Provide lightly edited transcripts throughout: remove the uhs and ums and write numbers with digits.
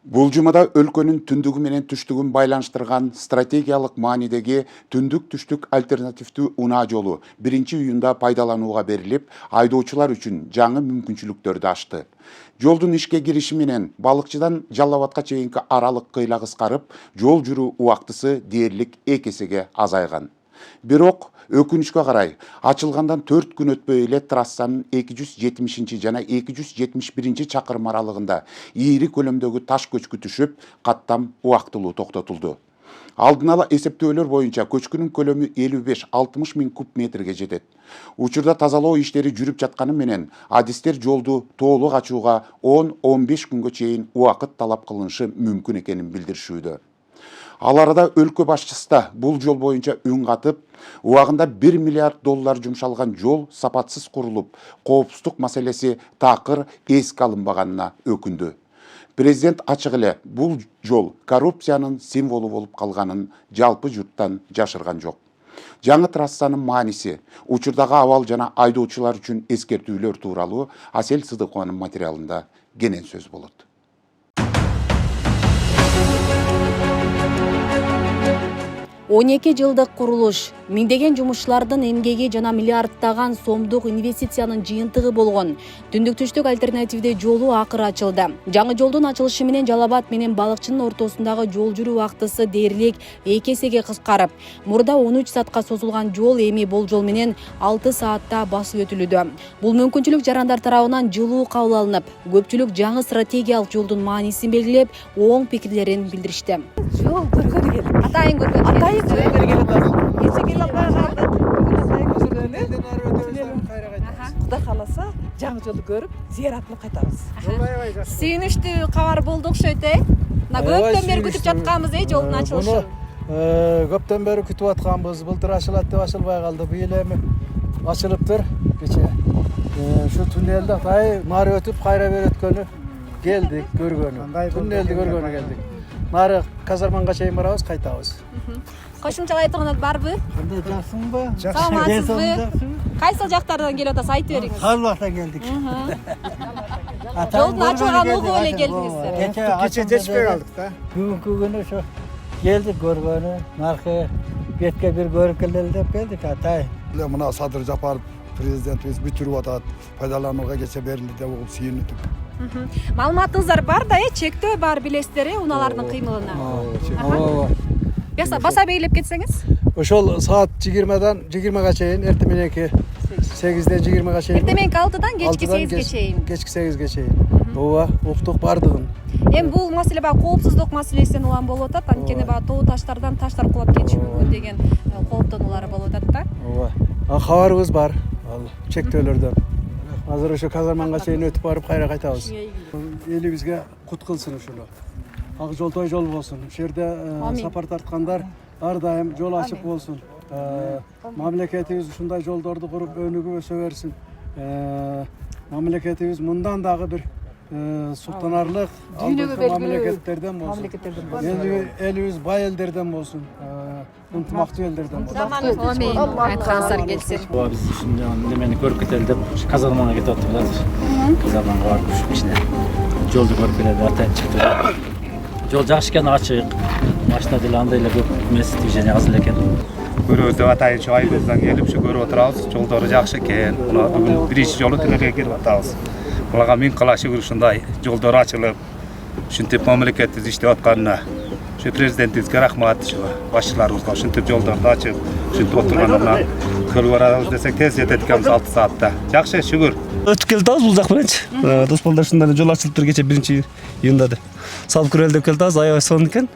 Бул жумада өлкөнүн түндүгү менен түштүгүн байланыштырган стратегиялык маанидеги түндүк-түштүк альтернативдүү унаа жолу 1-июнда пайдаланууга берилип, айдоочулар үчүн жаңы мүмкүнчүлүктөрдү ачты. Жолдун ишке кириши менен балыкчыдан Жалал Абадка чейинки аралык кыйла кыскарып, жол жүрүү убактысы дээрлик 2 эсеге азайган. Бирок өкүнүчкө карай, ачылгандан 4 күн өтпөй эле трассанын 270 жана 271 чакырым аралыгында ийри көлөмдөгү таш көчкү түшүп, каттам убактылуу токтотулду. Алдын ала эсептөөлөр боюнча көчкүнүн көлөмү 55-60 миң куб метрге жетет. Учурда тазалоо иштери жүрүп жатканы менен, адистер жолду толук ачууга 10-15 күнгө чейин убакыт талап кылынышы мүмкүн экенин билдиришүүдө. Ал арада өлкө башчысы да бул жол боюнча үн катып, убагында $1 миллиард жумшалган жол сапатсыз курулуп, коопсуздук маселеси такыр эске алынбаганына өкүндү. Президент ачык эле бул жол коррупциянын символу болуп калганын жалпы журттан жашырган жок. Жаңы трассанын мааниси, учурдагы абал жана айдоочулар үчүн эскертүүлөр тууралуу Асель Сыдыкованын материалында кенен сөз болот. 12 жылдык курулуш, миңдеген жумушчулардын эмгеги жана миллиардтаган сомдук инвестициянын жыйынтыгы болгон түндүк-түштүк альтернативдүү жолу акыры ачылды. Жаңы жолдун ачылышы менен Жалал Абад менен балыкчынын ортосундагы жол жүрүү убактысы дээрлик 2 эсеге кыскарып, мурда 13 саатка созулган жол эми болжол менен 6 саатта басып өтүлүүдө. Бул мүмкүнчүлүк жарандар тарабынан жылуу кабыл алынып, көпчүлүк жаңы стратегиялык жолдун маанисин белгилеп, оң пикирлерин билдиришти. Жол көргөнү келди. Атайын көргөнү келди. Кудай кааласа, жаңы жолду көрүп, зыяратына кайтабыз. Сүйүнүчтүү кабар болду окшойт, Мына көптөн бери күтүп жатканбыз, жолдун ачылышын. Көптөн бери күтүп атканбыз. Былтыр ачылат деп ачылбай калды. Быйыл эми ачылыптыр. Кече ушу туннелди атай нары өтүп, кайра бери өткөнү келдик, көргөнү. Туннелди көргөнү келдик. Нары казарманга чейин барабыз, кайтабыз. Кошумчалай турган барбы? Кандай жаксыңбы? Саламатсызбы? Кайсы жактардан келип атасыз, айтып бериңиз. Карлыктан келдик. Жолдун ачылганын угуп эле келдиңиздер. Кече жетишпей калдык да. Бүгүнкү күнү ошо келдик көргөнү, наркы бетке бир көрүп келели деп келдик атай. Мына Садыр Жапаров президентибиз бүтүрүп атат, пайдаланууга кече берилди деп угуп сүйүндүк. Маалыматыңыздар бар да, чектөө бар билесиздер, унаалардын кыймылына. Баса бейлеп кетсеңиз? Ошол саат 20-дан 20-га чейин, эртең мененки 8-ден 20-га чейин. Эртең мененки 6-дан кечки 8-ге чейин. Кечки 8-ге чейин. Ооба, уктук бардыгын. Эми бул маселе баягы коопсуздук маселесинен улам болуп атат. Анткени баягы тоо таштардан таштар кулап кетиши мүмкүн деген кооптонуулар болуп атат да. Ооба. Кабарыбыз бар. Ал чектөөлөрдөн. Азыр ошо казарманга чейин өтүп барып кайра кайтабыз. Элибизге кут кылсын ушуну. Ак жолтой жол болсун. Ушул жерде сапар тарткандар ар дайым жол ачык болсун. Мамлекетибиз ушундай жолдорду куруп өнүгүп өсө берсин. Мамлекетибиз мындан дагы бир суктанарлык мамлекеттерден болсун. Элибиз бай элдерден болсун. Ынтымактуу элдерден болсун. Амин. Айтканыңыздар келсин. Биз ушун немени көрүп кетели деп казармага кетип атып атат. Казармага барып ушул кичине жолду көрүп келели атайын чектөө. Жол жакшы экен, ачык. Машина деле андай эле көп эмес, движение аз эле экен. Көрөбүз деп атайын, ушу айыбыздан келип ушу көрүп отурабыз. Жолдору жакшы экен. Мына бүгүн биринчи жолу туннелге кирип атабыз. Буларга миң кыла шүгүр ушундай жолдор ачылып, ушинтип мамлекетибиз иштеп атканына, ушу президентибизге рахмат, ушу башчыларыбызга ушинтип жолдорду ачып, ушинтип отурганына көрүп барабыз десек тез жетет экенбиз 6 саатта. Жакшы, шүгүр. Өтүп келдибиз бул жак мененчи. Досполдор ушундай жол ачылыптыр кече 1-июнда деп. Салып көрөлү деп келдибиз, аябай сонун экен.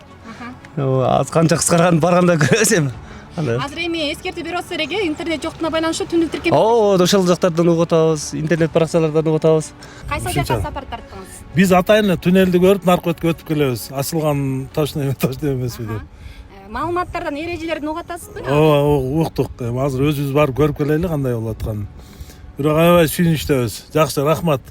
Канча кыскарган барганда көрөбүз эми. Азыр эми эскертүү берип атсыздар эге, интернет жоктугуна байланыштуу түндүк тиркеп. Ошол жактардан угуп атабыз, интернет баракчалардан угуп атабыз. Кайсы жакка сапар тарттыңыз? Биз атайын туннелди көрүп, наркотке өтүп келебиз. Ачылган точно эмеспи деп. Маалыматтардан, эрежелерден угуп атасызбы? Ооба, уктук. Азыр өзүбүз барып көрүп келели кандай болуп атканын. Бирок аябай сүйүнүчтөбүз. Жакшы, рахмат.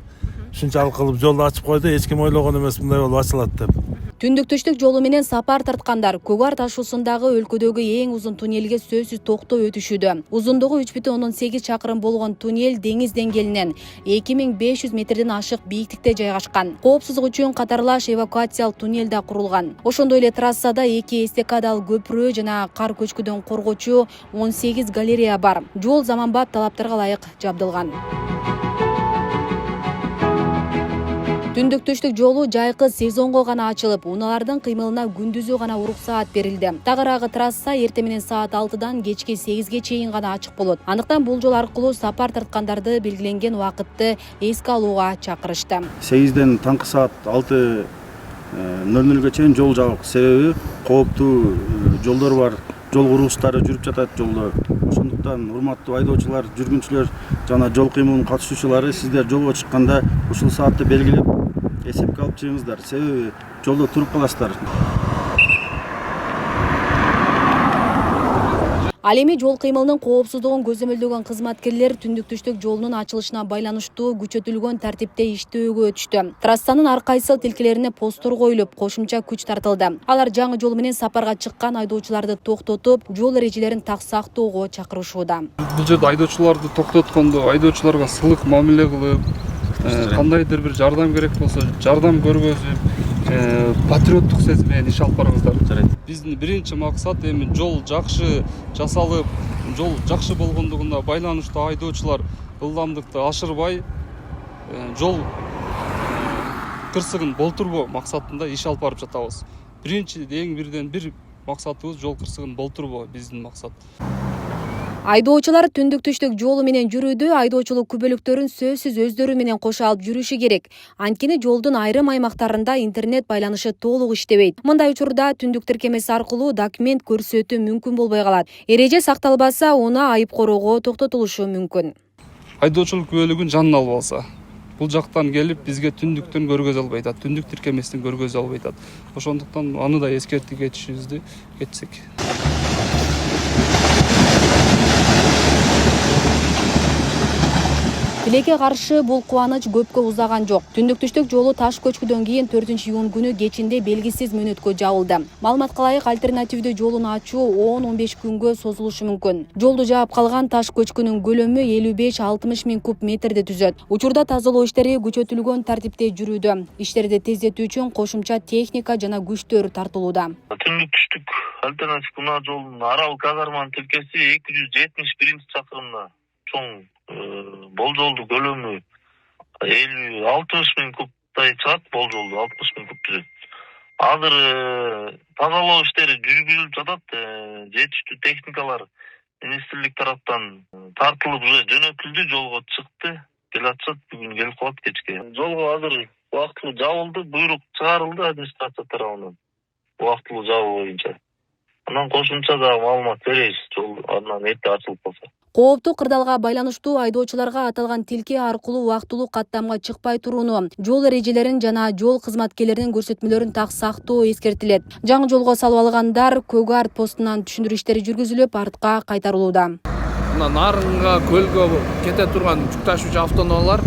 Ушунчалык кылып жолду ачып койду, эч ким ойлогон эмес мындай болуп ачылат деп. Түндүк-түштүк жолу менен сапар тарткандар Көк Ар ташуусундагы өлкөдөгү эң узун туннелге сөзсүз токтоо өтүшүүдө. Узундугу 3,8 чакырым болгон туннель деңиз деңгээлинен 2500 метрден ашык бийиктикте жайгашкан. Коопсуздук үчүн катарлаш эвакуациялык туннель да курулган. Ошондой эле трассада 2 эстакадалык көпүрө жана кар көчкүдөн коргоочу 18 галерея бар. Жол заманбап талаптарга ылайык жабдылган. Түндүк-түштүк жолу жайкы сезонго гана ачылып, унаалардын кыймылына күндүзү гана уруксаат берилди. Тагыраагы трасса эртең менен саат 6-дан кечки 8-ге чейин гана ачык болот. Андыктан бул жол аркылуу сапар тарткандарды белгиленген убакытты эске алууга чакырышты. 8-ден таңкы саат 6:00га чейин жол жабык. Себеби кооптуу жолдор бар. Жол курулуштары жүрүп жатат жолдо. Ошондуктан урматтуу айдоочулар, жүргүнчүлөр жана жол кыймылынын катышуучулары сиздер жолго чыкканда ушул саатты белгилеп эсепке алып чыгыңыздар. Себеби жолдо туруп каласыздар. Ал эми жол кыймылынын коопсуздугун көзөмөлдөгөн кызматкерлер түндүк-түштүк жолунун ачылышына байланыштуу күчөтүлгөн тартипте иштөөгө өтүштү. Трассанын ар кайсы тилкелерине посттор коюлуп, кошумча күч тартылды. Алар жаңы жол менен сапарга чыккан айдоочуларды токтотуп, жол эрежелерин так сактоого чакырышууда. Бул жерде айдоочуларды токтоткондо айдоочуларга сылык мамиле кылып, кандайдыр бир жардам керек болсо жардам көргөзүп, патриоттук сезим менен иш алып барыңыздар. Биздин биринчи максат эми жол жакшы жасалып, жол жакшы болгондугуна байланыштуу айдоочулар ылдамдыкты ашырбай, жол кырсыгын болтурбоо максатында иш алып барып жатабыз. Биринчи эң бирден бир максатыбыз жол кырсыгын болтурбоо биздин максат. Айдоочулар түндүк-түштүк жолу менен жүрүүдө айдоочулук күбөлүктөрүн сөзсүз өздөрү менен кошо алып жүрүшү керек. Анткени жолдун айрым аймактарында интернет байланышы толук иштебейт. Мындай учурда түндүк тиркемеси аркылуу документ көрсөтүү мүмкүн болбой калат. Эреже сакталбаса, уна айып короого токтотулушу мүмкүн. Айдоочулук күбөлүгүн жанына алып алса, бул жактан келип бизге түндүктөн көргөзө албай атат, түндүк тиркемесин көргөзө албай атат. Ошондуктан аны да эскертип кетишибизди кетсек. Тилекке каршы бул кубаныч көпкө узаган жок. Түндүк-түштүк жолу таш көчкүдөн кийин 4-июнь күнү кечинде белгисиз мөөнөткө жабылды. Маалыматка ылайык, альтернативдүү жолун ачуу 10-15 күнгө созулушу мүмкүн. Жолду жаап калган таш көчкүнүн көлөмү 55-60 миң куб метрди түзөт. Учурда тазалоо иштери күчөтүлгөн тартипте жүрүүдө. Иштерди тездетүү үчүн кошумча техника жана күчтөр тартылууда. Түндүк-түштүк альтернатив унаа жолунун арал казарманын тилкеси 271 чакырымда чоң болжолду көлөмү 60 миң кубтай чыгат, болжолду 60 миң куб түзөт. Азыр тазалоо иштери жүргүзүлүп жатат. Жетиштүү техникалар министрлик тараптан тартылып уже жөнөтүлдү, жолго чыкты. Келатышат, бүгүн келип калат кечке. Жолго азыр убактылуу жабылды, буйрук чыгарылды администрация тарабынан. Убактылуу жабуу боюнча. Анан кошумча да маалымат беребиз, жол андан эрте ачылып калса. Кооптуу кырдаалга байланыштуу айдоочуларга аталган тилке аркылуу убактылуу каттамга чыкпай турууну, жол эрежелерин жана жол кызматкерлеринин көрсөтмөлөрүн так сактоо эскертилет. Жаңы жолго салып алгандар Көк Ар постунан түшүндүрүү иштери жүргүзүлүп, артка кайтарылууда. Нарынга, көлгө кете турган жүк ташуучу автоунаалар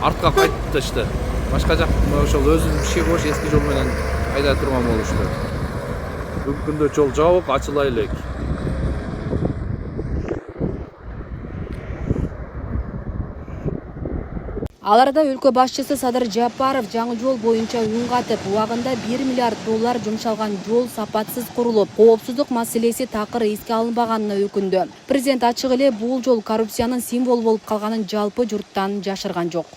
артка кайтышты. Башка жак ошол өзүнүн иши бош эски жол менен айдай турган болушту. Бүгүнкү күндө жол жабык, ачыла элек. Аларда өлкө башчысы Садыр Жапаров жаңы жол боюнча үн катып, убагында $1 миллиард жумшалган жол сапатсыз курулуп, коопсуздук маселеси такыр эске алынбаганына өкүндү. Президент ачык эле бул жол коррупциянын символу болуп калганын жалпы журттан жашырган жок.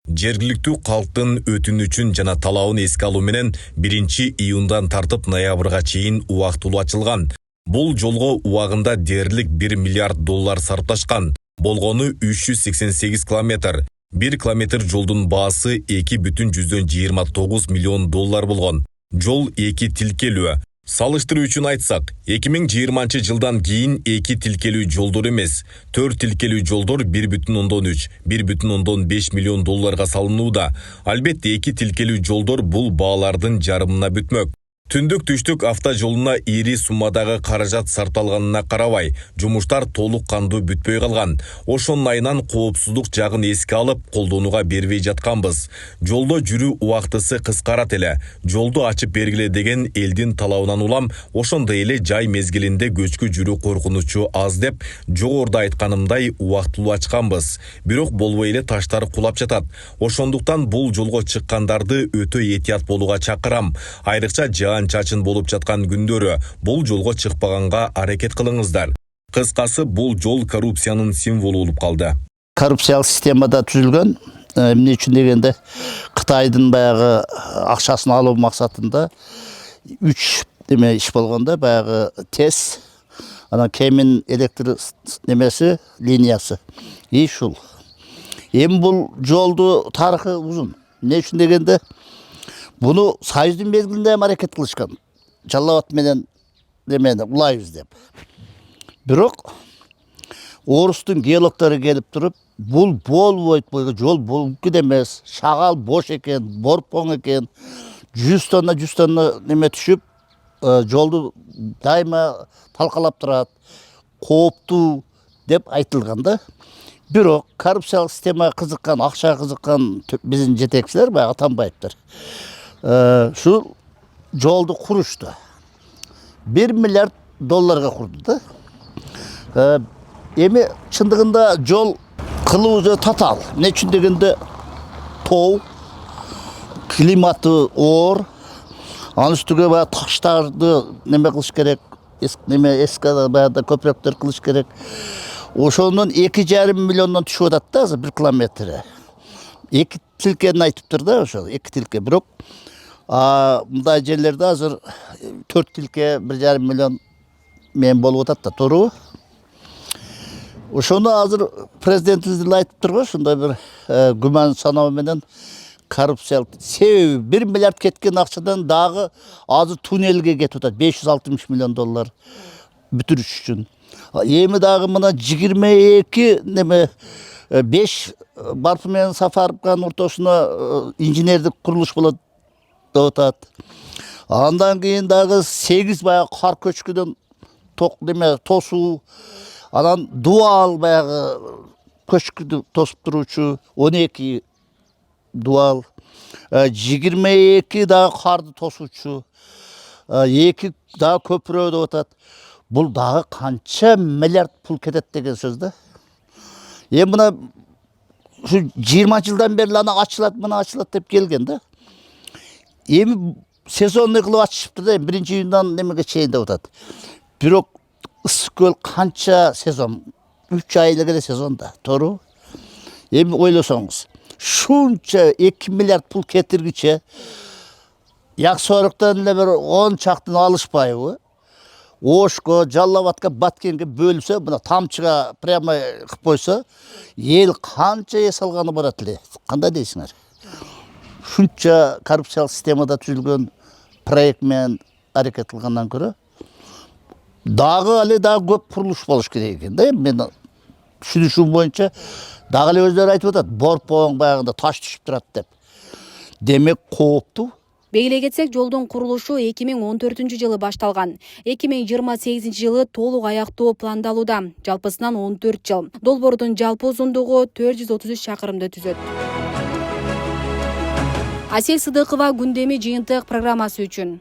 Жергиликтүү калктын өтүнүчүн жана талабын эске алуу менен 1-июндан тартып ноябрга чейин убактылуу ачылган. Бул жолго убагында дээрлик $1 миллиард сарпташкан. Болгону 388 километр. 1 километр жолдун баасы $2,29 миллион болгон. Жол 2 тилкелүү. Салыштыруу үчүн айтсак, 2020 жылдан кийин 2 тилкелүү жолдор эмес, 4 тилкелүү жолдор $1,3, $1,5 миллион салынууда. Албетте 2 тилкелүү жолдор бул баалардын жарымына бүтмөк. Түндүк түштүк автожолуна ири суммадагы каражат сарпталганына карабай, жумуштар толук кандуу бүтпөй калган. Ошонун айынан коопсуздук жагын эске алып, колдонууга бербей жатканбыз. Жолдо жүрүү убактысы кыскарат эле. Жолду ачып бергиле деген элдин талабынан улам, ошондой эле жай мезгилинде көчкү жүрүү коркунучу аз деп, жогоруда айтканымдай убактылуу ачканбыз. Бирок болбой эле таштар кулап жатат. Ошондуктан бул жолго чыккандарды өтө этият болууга чакырам. Айрыкча чачын болуп жаткан күндөрү бул жолго чыкпаганга аракет кылыңыздар. Кыскасы бул жол коррупциянын символу болуп калды. Коррупциялык системада түзүлгөн. Эмне үчүн дегенде Кытайдын баягы акчасын алуу максатында 3 иш болгондо баягы ТЭС, анан Кемин электр немеси линиясы. Ушул. Эми бул жолду тарыхы узун. Эмне үчүн дегенде буну Союздун мезгилинде аракет кылышкан. Жалал Абад менен немени улайбыз деп. Бирок орустун геологдору келип туруп, бул болбойт, жол мүмкүн эмес, шагал бош экен, борпоң экен, 100 тонна неме түшүп, жолду дайыма талкалап турат, кооптуу деп айтылган да. Бирок коррупциялык система кызыккан, акчага кызыккан биздин жетекчилер баягы Атамбаевдер şu жолду курушту. 1 миллиард долларга курду да. Эми чындыгында жол кылуу татаал. Эмне үчүн дегенде тоо, климаты оор, анын үстүгө баягы таштарды неме кылыш керек, эски баягы көпүрөктөр кылыш керек. Ошонун 2,5 миллиондон түшүп атат да азыр 1 километри. 2 тилкени айтыптыр да ошол, 2 тилке. Бирок мындай жерлерде азыр 4 тилке 1,5 миллион мен болуп атат да, туурабы? Ошону азыр президентибиз деле айтып турган, ошондой бир күмөн саноо менен коррупциялык. Себеби 1 миллиард кеткен акчадан дагы азыр туннелге кетип атат, 560 миллион доллар бүтүрүш үчүн. Эми дагы мына 22 неме 5 Барпы менен Сафаровканын ортосуна инженердик курулуш болот деп атат. Андан кийин дагы 8 баягы кар көчкүдөн тосуу, анан дуал баягы көчкүдү тосуп туруучу 12 дуал, 22 дагы карды тосуучу, 2 дагы көпүрө деп атат. Бул дагы канча миллиард пул кетет деген сөз да. Эми мына 20 жылдан бери аны ачылат, мына ачылат деп келген да. Эми сезонный кылып ачышыптыр да, 1-июндан немеге чейин деп атат. Бирок ысык көл канча сезон? 3 айлык эле сезон да, туура. Эми ойлосоңуз, шунча 2 миллиард пул кетиргиче Яксооруктан эле бир 10 чактын алышпайбы? Ошко, Жалал Абадка, Баткенге бөлүнсө, мына тамчыга прямо кылып койсо, эл канча эс алганы барат эле. Кандай дейсиңер? Шунча коррупциялык системада түзүлгөн проект менен аракет кылгандан көрө дагы көп курулуш болуш керек экен да. Мен түшүнүшүм боюнча дагы эле өздөрү айтып атат, борпоң баягында таш түшүп турат деп. Демек кооптуу. Белгилей кетсек, жолдун курулушу 2014-жылы башталган. 2028 жылы толук аяктоо пландалууда. Жалпысынан 14 жыл. Долбоордун жалпы узундугу 433 чакырымды түзөт. Асел Сыдыкова күндөмү жыйынтык программасы үчүн.